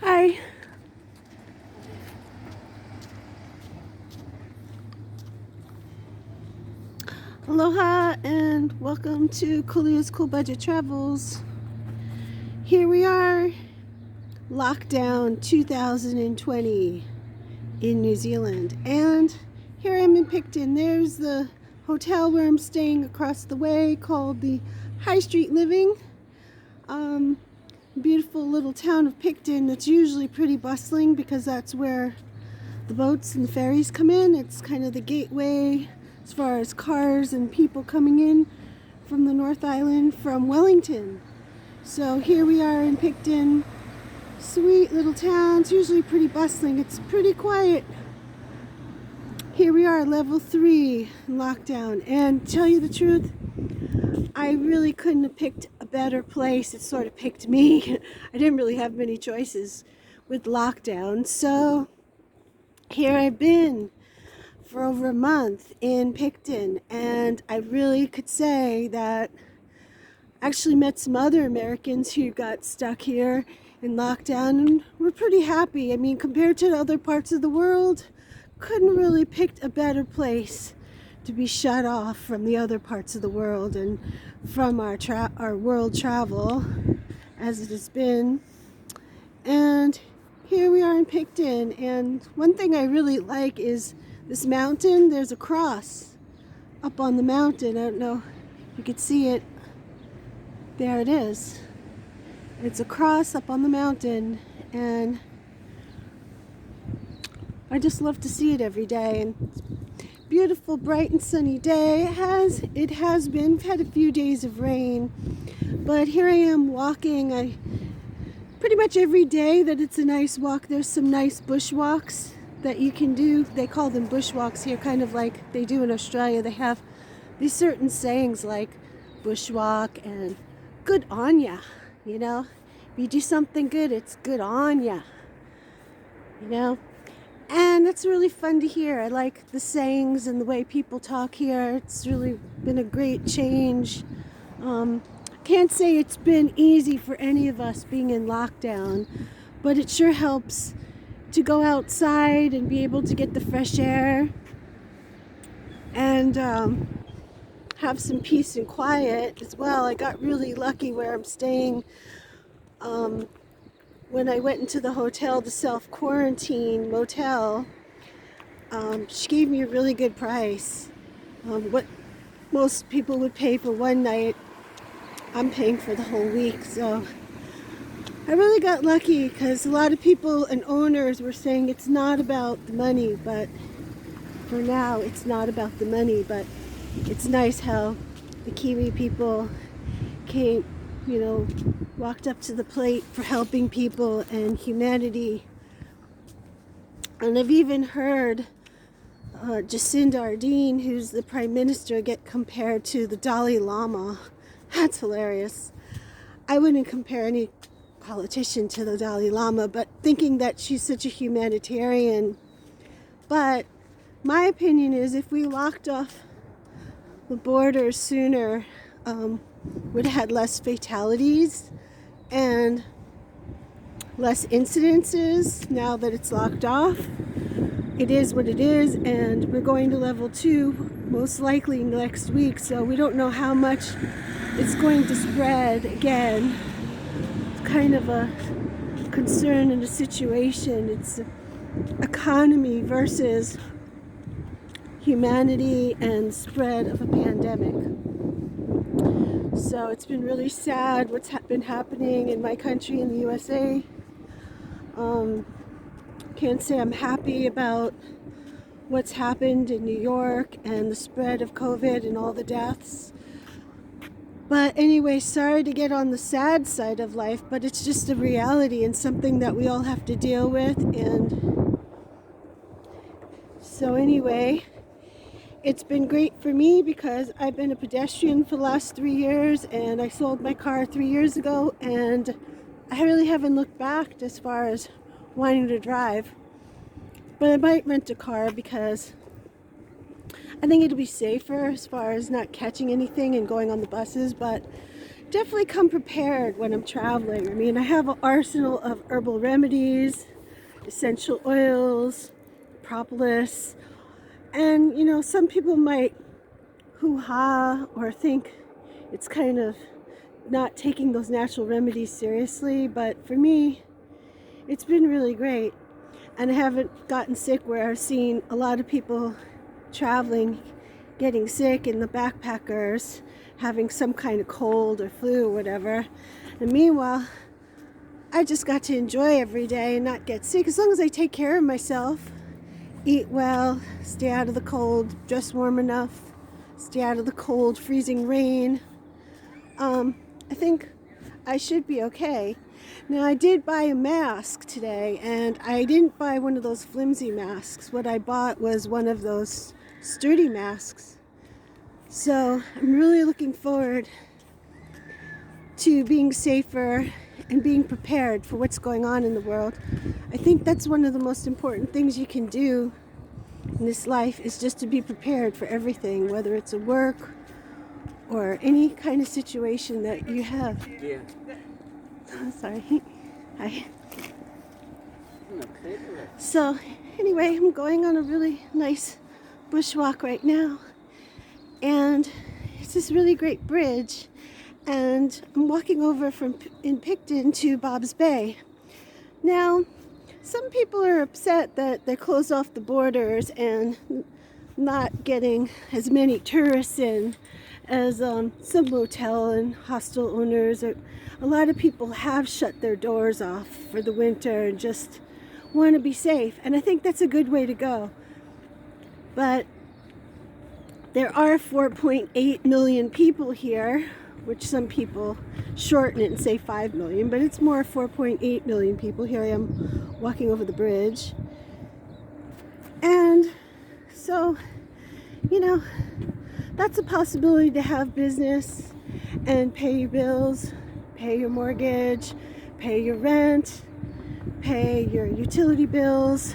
Hi. Aloha and welcome to Kulia Kool Budget Travels. Here we are, Lockdown 2020 in New Zealand. And here I am in Picton. There's the hotel where I'm staying across the way called the High Street Living. Beautiful little town of Picton that's usually pretty bustling because that's where the boats and the ferries come in. It's kind of the gateway as far as cars and people coming in from the North Island from Wellington. So here we are in Picton, sweet little town. It's usually pretty bustling. It's pretty quiet. Here we are, level 3 lockdown. And tell you the truth, I really couldn't have picked a better place. It sort of picked me. I didn't really have many choices with lockdown. So here I've been for over a month in Picton, and I really could say that I actually met some other Americans who got stuck here in lockdown, and we're pretty happy. I mean, compared to other parts of the world, couldn't really pick a better place to be shut off from the other parts of the world and from our world travel as it has been. And here we are in Picton, and one thing I really like is this mountain. There's a cross up on the mountain. I don't know if you could see it. There it is. It's a cross up on the mountain, and I just love to see it every day. And beautiful, bright and sunny day. It has been. We've had a few days of rain, but here I am walking. Pretty much every day that it's a nice walk, there's some nice bushwalks that you can do. They call them bushwalks here, kind of like they do in Australia. They have these certain sayings like bushwalk and good on ya, you know. If you do something good, it's good on ya, you know. And it's really fun to hear. I like the sayings and the way people talk here. It's really been a great change. Can't say it's been easy for any of us being in lockdown, but it sure helps to go outside and be able to get the fresh air and have some peace and quiet as well. I got really lucky where I'm staying. When I went into the hotel, the self-quarantine motel, she gave me a really good price. What most people would pay for one night, I'm paying for the whole week. So I really got lucky because a lot of people and owners were saying it's not about the money, but for now it's not about the money. But it's nice how the Kiwi people came, walked up to the plate for helping people and humanity. And I've even heard Jacinda Ardern, who's the Prime Minister, get compared to the Dalai Lama. That's hilarious. I wouldn't compare any politician to the Dalai Lama, but thinking that she's such a humanitarian. But my opinion is if we locked off the borders sooner, would have had less fatalities and less incidences. Now that it's locked off, it is what it is, and we're going to level 2 most likely next week, so we don't know how much it's going to spread again. It's kind of a concern in a situation. It's economy versus humanity and spread of a pandemic. So it's been really sad what's been happening in my country, in the USA. Can't say I'm happy about what's happened in New York and the spread of COVID and all the deaths. But anyway, sorry to get on the sad side of life, but it's just a reality and something that we all have to deal with. And so anyway, it's been great for me because I've been a pedestrian for the last 3 years, and I sold my car 3 years ago, and I really haven't looked back as far as wanting to drive. But I might rent a car because I think it'll be safer as far as not catching anything and going on the buses. But definitely come prepared when I'm traveling. I mean, I have an arsenal of herbal remedies, essential oils, propolis, and you know, some people might hoo-ha or think it's kind of not taking those natural remedies seriously, but for me, it's been really great. And I haven't gotten sick where I've seen a lot of people traveling getting sick, and the backpackers having some kind of cold or flu or whatever. And meanwhile, I just got to enjoy every day and not get sick as long as I take care of myself, eat well, stay out of the cold, dress warm enough, stay out of the cold, freezing rain. I think I should be okay. Now, I did buy a mask today, and I didn't buy one of those flimsy masks. What I bought was one of those sturdy masks. So I'm really looking forward to being safer and being prepared for what's going on in the world. I think that's one of the most important things you can do in this life, is just to be prepared for everything, whether it's a work or any kind of situation that you have. Yeah. Sorry. Hi. So anyway, I'm going on a really nice bushwalk right now, and it's this really great bridge, and I'm walking over from in Picton to Bob's Bay. Now, some people are upset that they're closed off the borders and not getting as many tourists in as some motel and hostel owners. A lot of people have shut their doors off for the winter and just want to be safe, and I think that's a good way to go. But there are 4.8 million people here, which some people shorten it and say 5 million, but it's more 4.8 million people. Here I am walking over the bridge. And so, you know, that's a possibility to have business and pay your bills, pay your mortgage, pay your rent, pay your utility bills.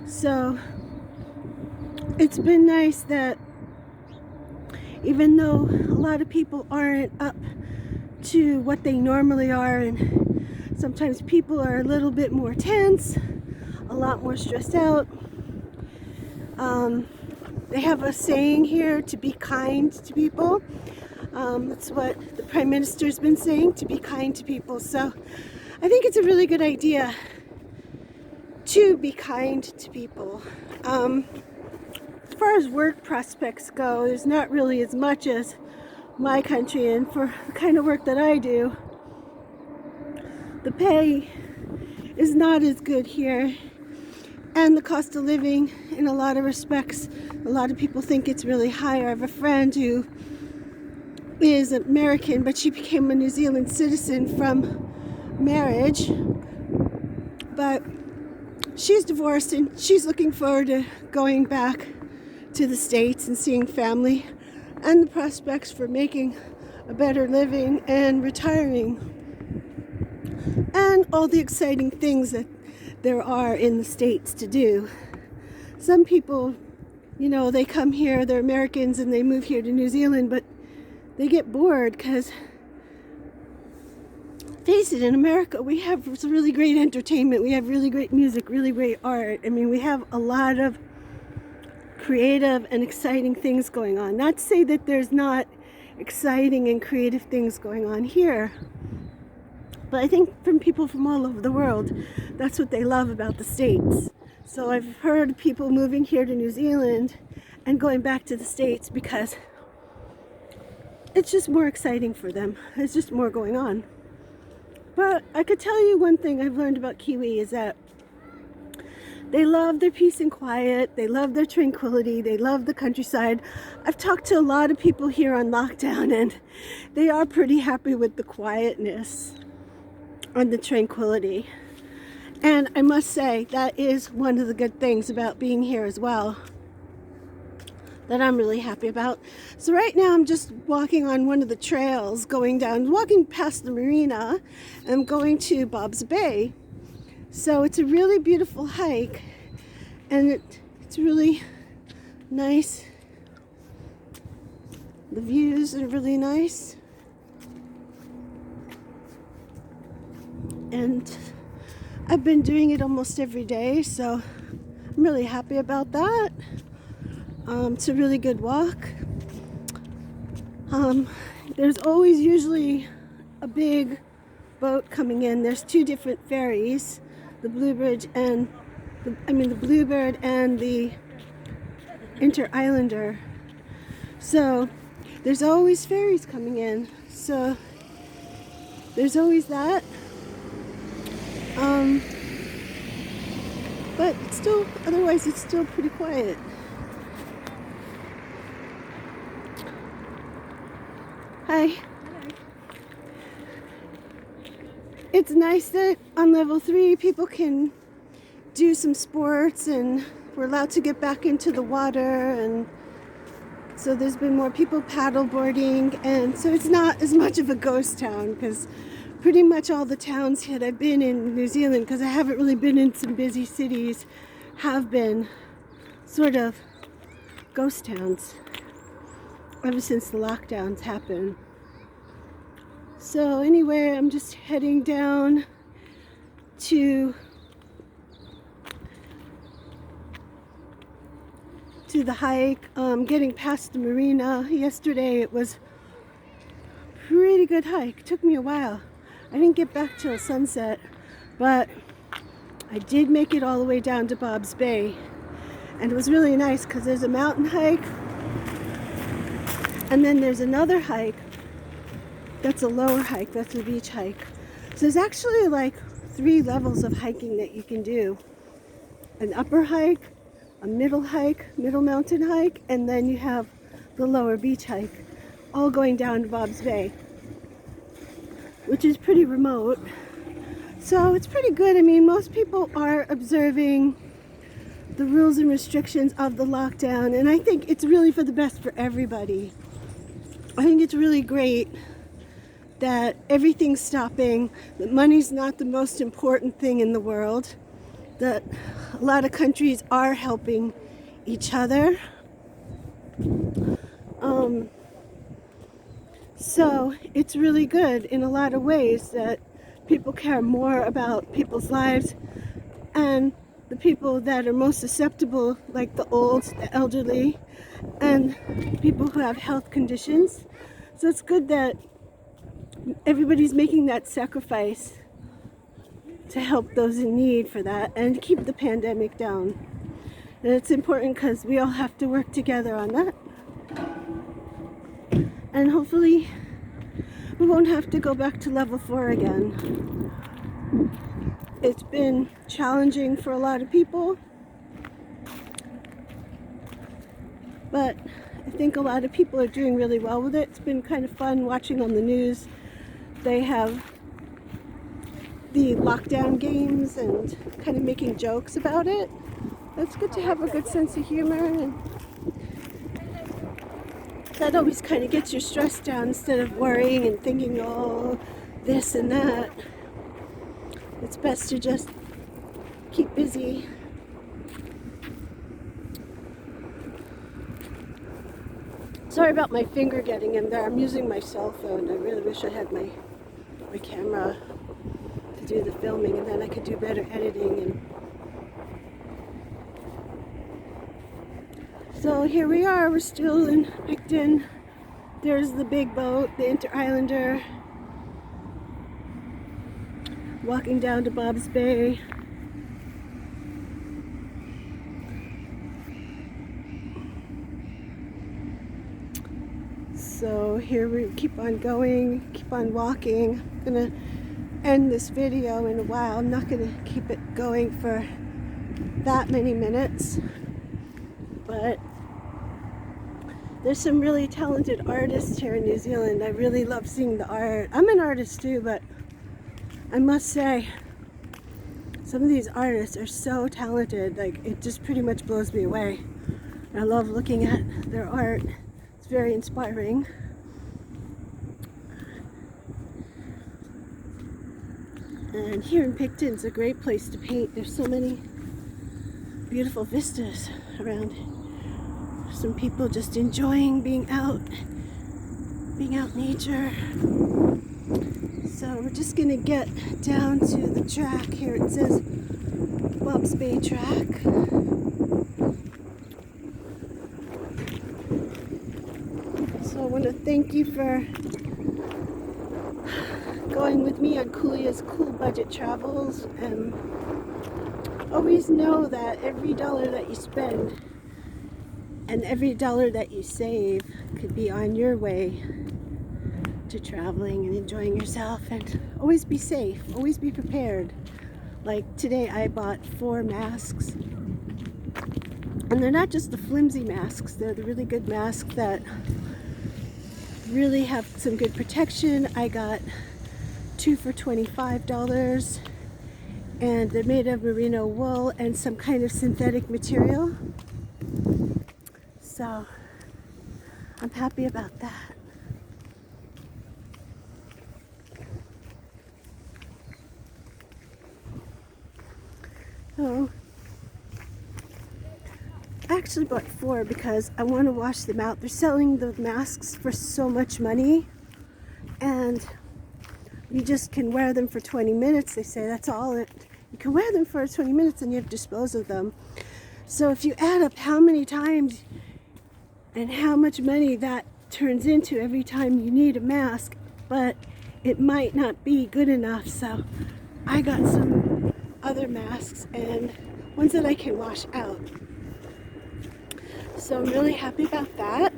So it's been nice that even though a lot of people aren't up to what they normally are, and sometimes people are a little bit more tense, a lot more stressed out, they have a saying here to be kind to people. That's what the Prime Minister's been saying, to be kind to people. So I think it's a really good idea to be kind to people. As far as work prospects go, there's not really as much as my country, and for the kind of work that I do, the pay is not as good here, and the cost of living, in a lot of respects, a lot of people think it's really high. I have a friend who is American, but she became a New Zealand citizen from marriage, but she's divorced and she's looking forward to going back to the States and seeing family, and the prospects for making a better living and retiring, and all the exciting things that there are in the States to do. Some people, you know, they come here, they're Americans, and they move here to New Zealand, but they get bored because, face it, in America we have really great entertainment, we have really great music, really great art. I mean, we have a lot of creative and exciting things going on. Not to say that there's not exciting and creative things going on here, but I think from people from all over the world, that's what they love about the States. So I've heard people moving here to New Zealand and going back to the States because it's just more exciting for them. There's just more going on. But I could tell you one thing I've learned about Kiwi is that they love their peace and quiet, they love their tranquility, they love the countryside. I've talked to a lot of people here on lockdown, and they are pretty happy with the quietness and the tranquility. And I must say, that is one of the good things about being here as well, that I'm really happy about. So right now I'm just walking on one of the trails, walking past the marina, and I'm going to Bob's Bay. So it's a really beautiful hike, and it's really nice. The views are really nice. and I've been doing it almost every day, so I'm really happy about that. It's a really good walk. There's always usually a big boat coming in. There's two different ferries, the Bluebird and the Inter-Islander. So there's always ferries coming in. So there's always that. But otherwise it's still pretty quiet. Hi. It's nice that on level 3 people can do some sports and we're allowed to get back into the water, and so there's been more people paddleboarding, and so it's not as much of a ghost town, because pretty much all the towns that I've been in New Zealand, because I haven't really been in some busy cities, have been sort of ghost towns ever since the lockdowns happened. So anyway, I'm just heading down to the hike, getting past the marina. Yesterday it was a pretty good hike. It took me a while. I didn't get back till sunset, but I did make it all the way down to Bob's Bay, and it was really nice because there's a mountain hike and then there's another hike that's a lower hike, that's a beach hike. So there's actually like 3 levels of hiking that you can do: an upper hike, a middle mountain hike, and then you have the lower beach hike, all going down to Bob's Bay, which is pretty remote. So it's pretty good. I mean, most people are observing the rules and restrictions of the lockdown, and I think it's really for the best for everybody. I think it's really great that everything's stopping, that money's not the most important thing in the world, that a lot of countries are helping each other. So it's really good in a lot of ways that people care more about people's lives and the people that are most susceptible, like the old, the elderly, and people who have health conditions. So it's good that everybody's making that sacrifice to help those in need for that and keep the pandemic down. And it's important because we all have to work together on that. And hopefully we won't have to go back to level 4 again. It's been challenging for a lot of people, but I think a lot of people are doing really well with it. It's been kind of fun watching on the news. They have the lockdown games and kind of making jokes about it. It's good to have a good sense of humor, and that always kind of gets your stress down instead of worrying and thinking, oh, this and that. It's best to just keep busy. Sorry about my finger getting in there. I'm using my cell phone. I really wish I had my camera to do the filming, and then I could do better editing. And so here we are. We're still in Picton. There's the big boat, the Inter-Islander, walking down to Bob's Bay. So here we keep on going, keep on walking. I'm gonna end this video in a while. I'm not gonna keep it going for that many minutes, but there's some really talented artists here in New Zealand. I really love seeing the art. I'm an artist too, but I must say, some of these artists are so talented. Like, it just pretty much blows me away. I love looking at their art. It's very inspiring. And here in Picton's a great place to paint. There's so many beautiful vistas around. Some people just enjoying being out in nature. So So we're just gonna get down to the track here. It says Bob's Bay Track. So I want to thank you for going with me on Kulia's Kool Budget Travels, and always know that every dollar that you spend and every dollar that you save could be on your way to traveling and enjoying yourself. And always be safe, always be prepared. Like today I bought 4 masks, and they're not just the flimsy masks, they're the really good masks that really have some good protection. I got 2 for $25, and they're made of merino wool and some kind of synthetic material. So I'm happy about that. So I actually bought 4 because I want to wash them out. They're selling the masks for so much money, and you just can wear them for 20 minutes. They say that's all you can wear them for 20 minutes and you have to dispose of them. So if you add up how many times and how much money that turns into every time you need a mask, but it might not be good enough. So I got some other masks and ones that I can wash out. So I'm really happy about that.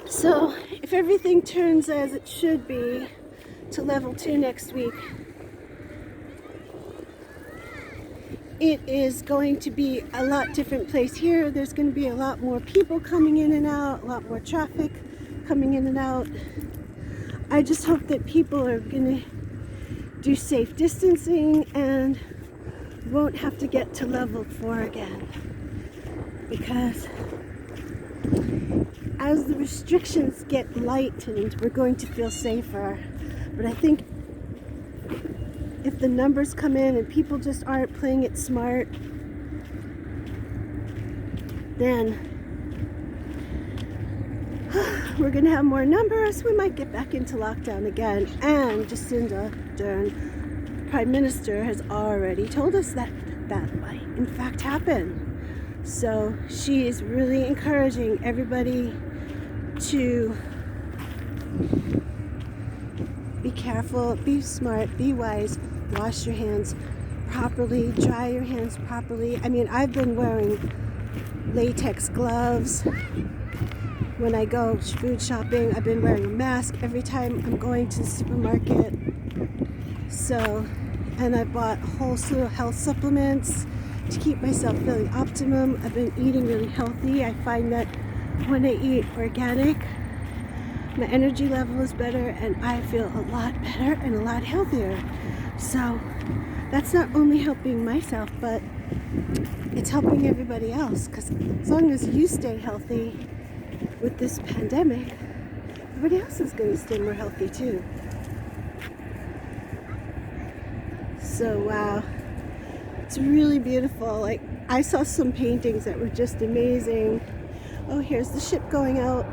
So if everything turns as it should be to level 2 next week, it is going to be a lot different place here. There's going to be a lot more people coming in and out, a lot more traffic coming in and out. I just hope that people are going to do safe distancing and won't have to get to level 4 again, because as the restrictions get lightened, we're going to feel safer. But I think if the numbers come in and people just aren't playing it smart, then we're going to have more numbers. We might get back into lockdown again. And Jacinda Ardern, Prime Minister, has already told us that that might in fact happen. So she is really encouraging everybody to be careful, be smart, be wise, wash your hands properly, dry your hands properly. I mean, I've been wearing latex gloves when I go food shopping. I've been wearing a mask every time I'm going to the supermarket. So, and I bought a whole slew of health supplements to keep myself feeling optimum. I've been eating really healthy. I find that when I eat organic, my energy level is better and I feel a lot better and a lot healthier. So that's not only helping myself, but it's helping everybody else, because as long as you stay healthy with this pandemic, everybody else is going to stay more healthy too. So wow, it's really beautiful. Like, I saw some paintings that were just amazing. Oh, here's the ship going out.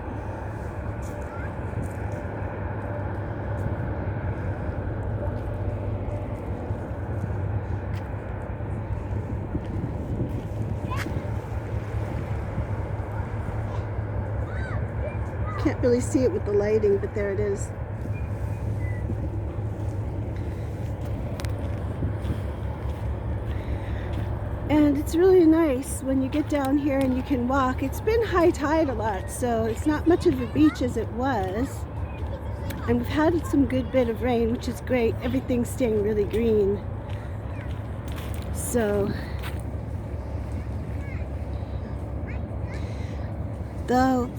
Can't really see it with the lighting, but there it is. And it's really nice when you get down here and you can walk. It's been high tide a lot, so it's not much of a beach as it was. And we've had some good bit of rain, which is great. Everything's staying really green. So, though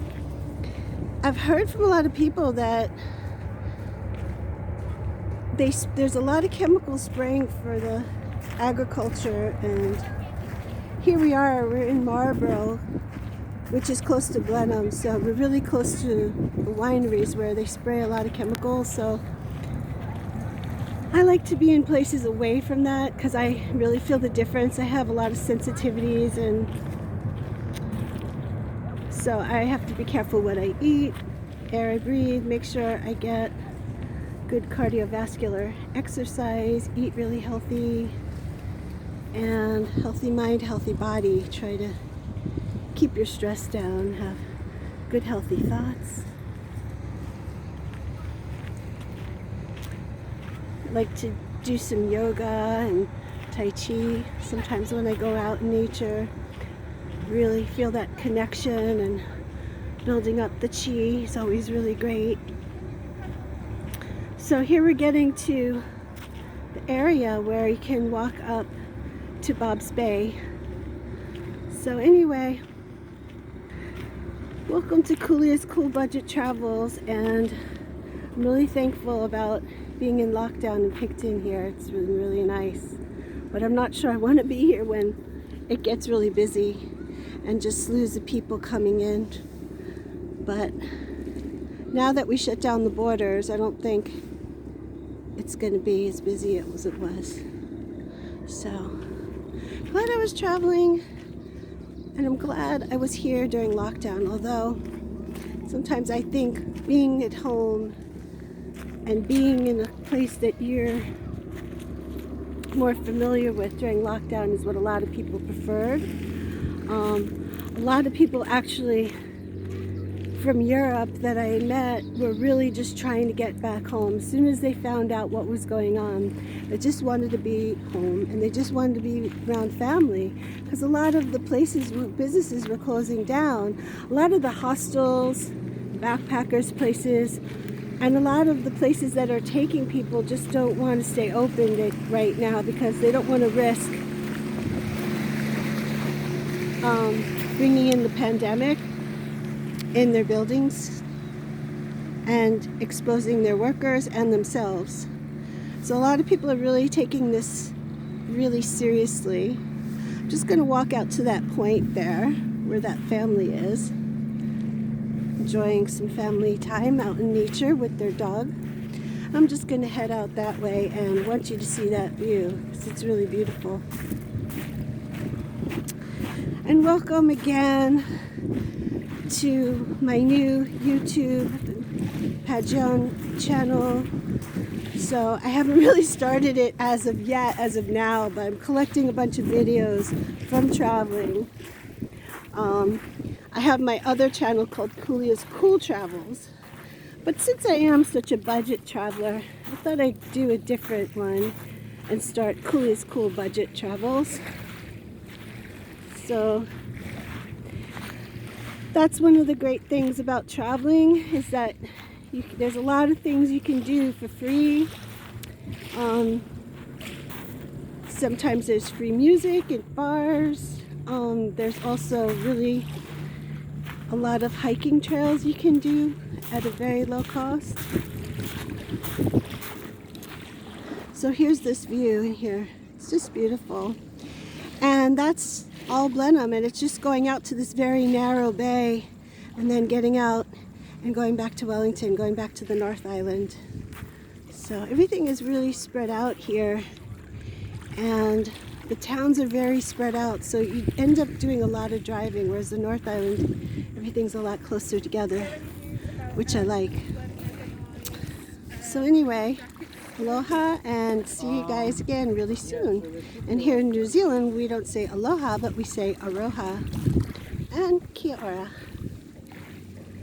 I've heard from a lot of people that there's a lot of chemical spraying for the agriculture, and here we are, we're in Marlborough, which is close to Blenheim, so we're really close to the wineries where they spray a lot of chemicals. So I like to be in places away from that because I really feel the difference. I have a lot of sensitivities, and so I have to be careful what I eat, air I breathe, make sure I get good cardiovascular exercise, eat really healthy, and healthy mind, healthy body. Try to keep your stress down, have good healthy thoughts. I like to do some yoga and tai chi sometimes when I go out in nature. Really feel that connection, and building up the chi is always really great. So here we're getting to the area where you can walk up to Bob's Bay. So anyway, welcome to Kulia Kool Budget Travels, and I'm really thankful about being in lockdown in Picton here. It's been really nice, but I'm not sure I want to be here when it gets really busy and just slews of people coming in. But now that we shut down the borders, I don't think it's going to be as busy as it was. So glad I was traveling, and I'm glad I was here during lockdown, although sometimes I think being at home and being in a place that you're more familiar with during lockdown is what a lot of people preferred. A lot of people actually from Europe that I met were really just trying to get back home. As soon as they found out what was going on, they just wanted to be home, and they just wanted to be around family, because a lot of the businesses were closing down. A lot of the hostels, backpackers places, and a lot of the places that are taking people just don't want to stay open right now because they don't want to risk bringing in the pandemic in their buildings and exposing their workers and themselves. So a lot of people are really taking this really seriously. I'm just going to walk out to that point there where that family is, enjoying some family time out in nature with their dog. I'm just going to head out that way and want you to see that view because it's really beautiful. And welcome again to my new YouTube Pajon channel. So I haven't really started it as of now, but I'm collecting a bunch of videos from traveling. I have my other channel called Kulia Kool Travels, but since I am such a budget traveler, I thought I'd do a different one and start Kulia Kool Budget Travels. So that's one of the great things about traveling, is that there's a lot of things you can do for free. Sometimes there's free music at bars. There's also really a lot of hiking trails you can do at a very low cost. So here's this view here. It's just beautiful. And that's all Blenheim, and it's just going out to this very narrow bay and then getting out and going back to Wellington, going back to the North Island. So everything is really spread out here, and the towns are very spread out, so you end up doing a lot of driving, whereas the North Island, everything's a lot closer together, which I like. So anyway, aloha, and see you guys again really soon. And here in New Zealand, we don't say aloha, but we say aroha. And kia ora.